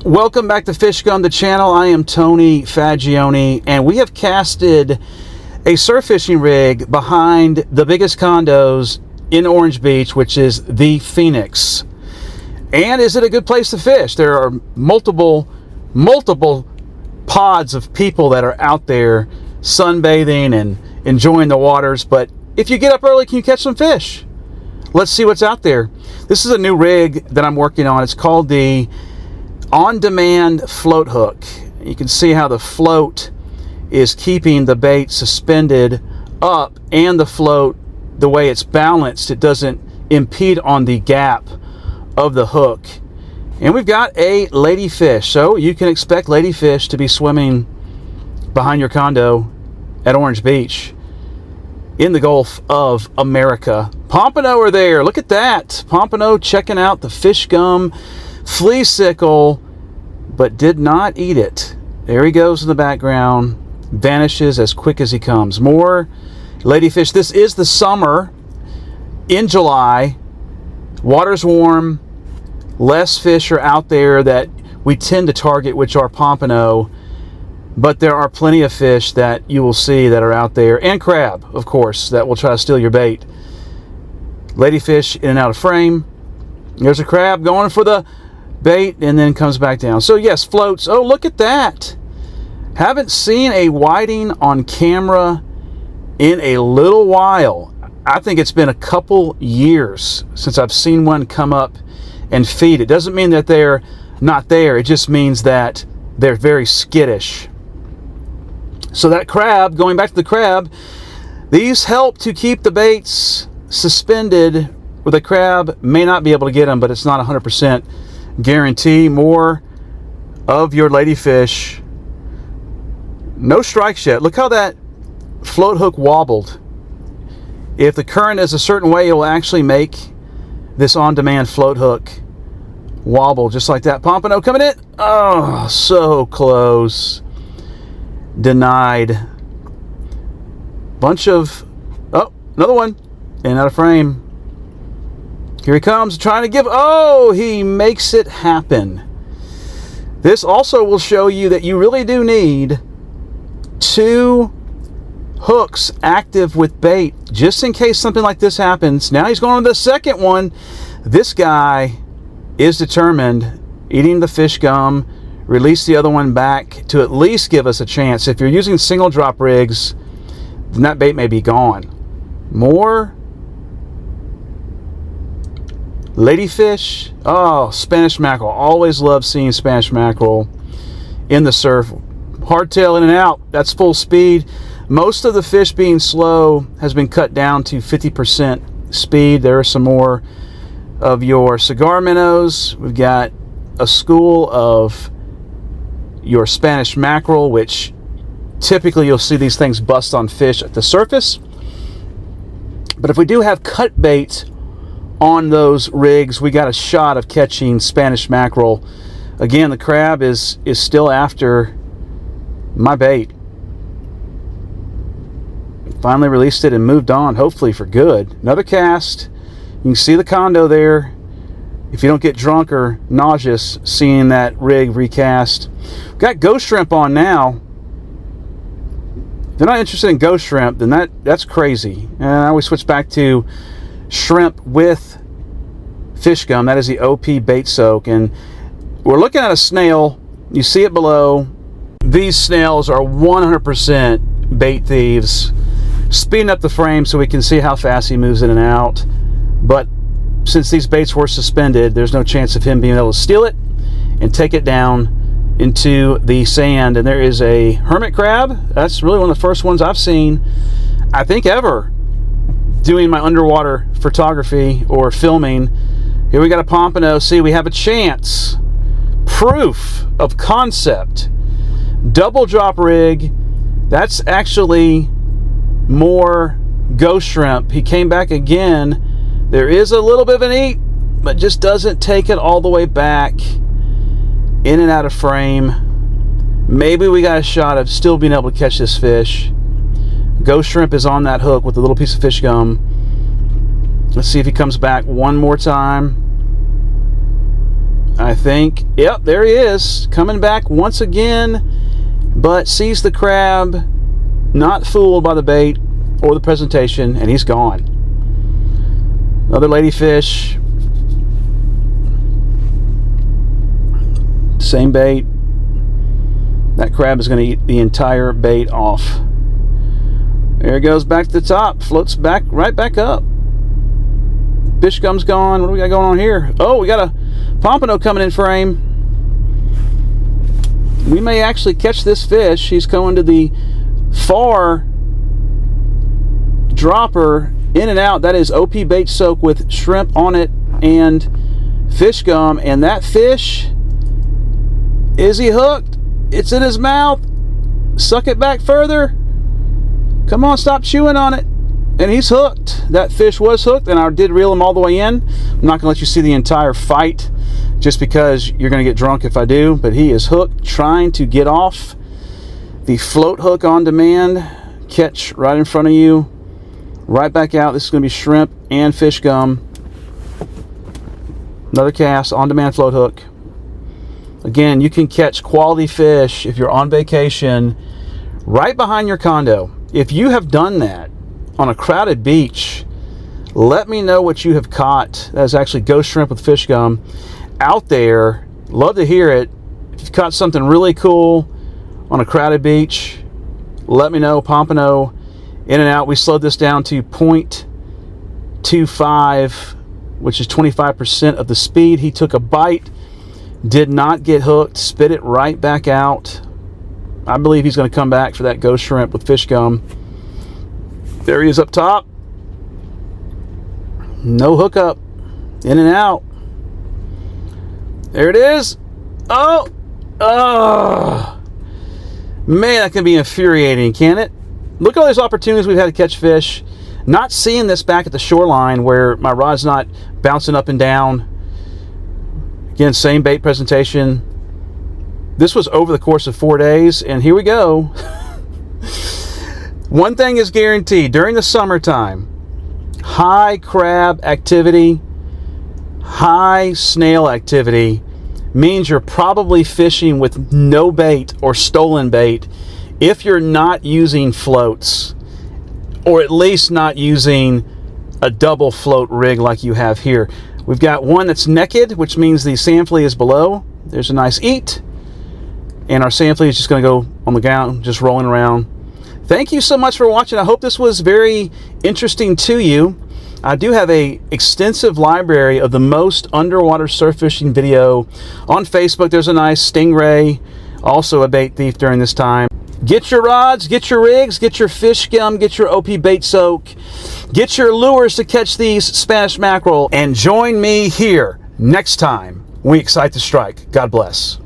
Welcome back to Fish Gum, the channel. I am Tony Fagioni, and we have casted a surf fishing rig behind the biggest condos in Orange Beach, which is the Phoenix. And is it a good place to fish? There are multiple pods of people that are out there sunbathing and enjoying the waters. But if you get up early, can you catch some fish? Let's see what's out there. This is a new rig that I'm working on. It's called the On-Demand Float Hook. You can see how the float is keeping the bait suspended up, and the float, the way it's balanced, it doesn't impede on the gap of the hook. And we've got a ladyfish, so you can expect ladyfish to be swimming behind your condo at Orange Beach in the Gulf of America. Pompano are there. Look at that. Pompano checking out the Fish Gum flea sickle, but did not eat it. There he goes in the background, vanishes as quick as he comes. More ladyfish. This is the summer in July. Water's warm, less fish are out there that we tend to target, which are pompano, but there are plenty of fish that you will see that are out there, and crab, of course, that will try to steal your bait. Ladyfish in and out of frame. There's a crab going for the bait and then comes back down. So yes, floats. Oh, look at that. Haven't seen a whiting on camera in a little while. I think it's been a couple years since I've seen one come up and feed. It doesn't mean that they're not there. It just means that they're very skittish. So that crab, going back to the crab, these help to keep the baits suspended, where the crab may not be able to get them, but it's not 100% guarantee. More of your ladyfish. No strikes yet. Look how that float hook wobbled. If the current is a certain way, it will actually make this on-demand float hook wobble just like that. Pompano coming in. Oh, so close. Denied. Bunch of... Oh, another one. In out of frame. Here he comes, trying to give... Oh, he makes it happen. This also will show you that you really do need 2 hooks active with bait, just in case something like this happens. Now he's going to the second one. This guy is determined, eating the fish gum, release the other one back to at least give us a chance. If you're using single drop rigs, then that bait may be gone. More ladyfish. Oh, Spanish mackerel. Always love seeing Spanish mackerel in the surf. Hardtail in and out. That's full speed. Most of the fish being slow has been cut down to 50% speed. There are some more of your cigar minnows. We've got a school of your Spanish mackerel, which typically you'll see these things bust on fish at the surface. But if we do have cut bait on those rigs, we got a shot of catching Spanish mackerel. Again, the crab is still after my bait. Finally released it and moved on, hopefully for good. Another cast. You can see the condo there. If you don't get drunk or nauseous seeing that rig recast. Got ghost shrimp on now. If you're not interested in ghost shrimp, then that's crazy. And I always switch back to shrimp with fish gum. That is the OP bait soak. And we're looking at a snail. You see it below. These snails are 100% bait thieves. Speeding up the frame so we can see how fast he moves in and out. But since these baits were suspended, there's no chance of him being able to steal it and take it down into the sand. And there is a hermit crab. That's really one of the first ones I've seen, I think, ever, doing my underwater photography or filming. Here we got a pompano. See, we have a chance. Proof of concept. Double drop rig. That's actually more ghost shrimp. He came back again. There is a little bit of an eat, but just doesn't take it all the way back. In and out of frame. Maybe we got a shot of still being able to catch this fish. Ghost shrimp is on that hook with a little piece of fish gum. Let's see if he comes back one more time. I I think. Yep, there he is, coming back once again, but sees the crab, not fooled by the bait or the presentation, and he's gone. Another ladyfish. Same bait. That crab is going to eat the entire bait off. There it goes back to the top, floats back, right back up. Fish gum's gone. What do we got going on here? Oh, we got a pompano coming in frame. We may actually catch this fish. He's going to the far dropper, in and out. That is OP bait soak with shrimp on it and fish gum. And that fish, is he hooked? It's in his mouth. Suck it back further. Come on, stop chewing on it. And he's hooked. That fish was hooked, and I did reel him all the way in. I'm not going to let you see the entire fight just because you're going to get drunk if I do, but he is hooked, trying to get off the float hook on demand. Catch right in front of you. Right back out. This is going to be shrimp and fish gum. Another cast, on demand float hook. Again, you can catch quality fish if you're on vacation right behind your condo. If you have done that on a crowded beach, let me know what you have caught. That is actually ghost shrimp with fish gum out there. Love to hear it. If you've caught something really cool on a crowded beach, let me know. Pompano, in and out. We slowed this down to 0.25, which is 25% of the speed. He took a bite, did not get hooked, spit it right back out. I believe he's going to come back for that ghost shrimp with fish gum. There he is up top. No hookup. In and out. There it is. Oh! Man, that can be infuriating, can it? Look at all these opportunities we've had to catch fish. Not seeing this back at the shoreline where my rod's not bouncing up and down. Again, same bait presentation. This was over the course of 4 days, and here we go. One thing is guaranteed, during the summertime, high crab activity, high snail activity means you're probably fishing with no bait or stolen bait if you're not using floats, or at least not using a double float rig like you have here. We've got one that's naked, which means the sand flea is below. There's a nice eat. And our sand flea is just going to go on the ground, just rolling around. Thank you so much for watching. I hope this was very interesting to you. I do have a extensive library of the most underwater surf fishing video on Facebook. There's a nice stingray, also a bait thief during this time. Get your rods, get your rigs, get your fish gum, get your OP bait soak, get your lures to catch these Spanish mackerel, and join me here next time we excite the strike. God bless.